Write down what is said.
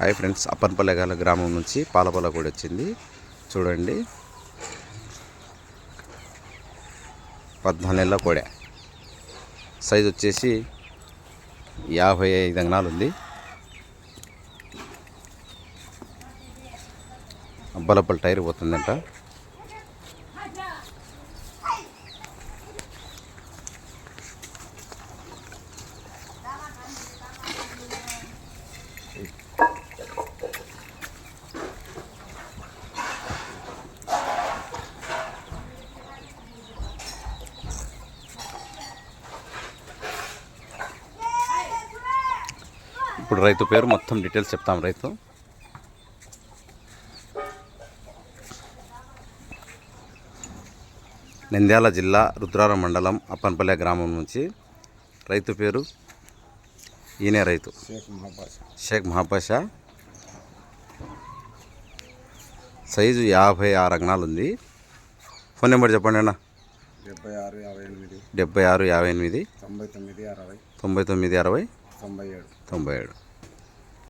Hi friends, అప్పన్పల్లెగాల గ్రామం నుంచి పాలపల్ల కూడా వచ్చింది చూడండి. 14 నెలల కోడె. సైజు వచ్చేసి 55 అంగనాలు ఉంది. అబ్బలప్పల టైర్ పోతుందంట. ఇప్పుడు రైతు పేరు మొత్తం డీటెయిల్స్ చెప్తాం. రైతు నంద్యాల జిల్లా రుద్రారం మండలం అప్పన్పల్లె గ్రామం నుంచి. రైతు పేరు ఈయనే రైతు షేక్ మహాపాషా. సైజు 56 అంగనాలు ఉంది. ఫోన్ నెంబర్ చెప్పండి అన్న. 76 58 99 60 99 60 97.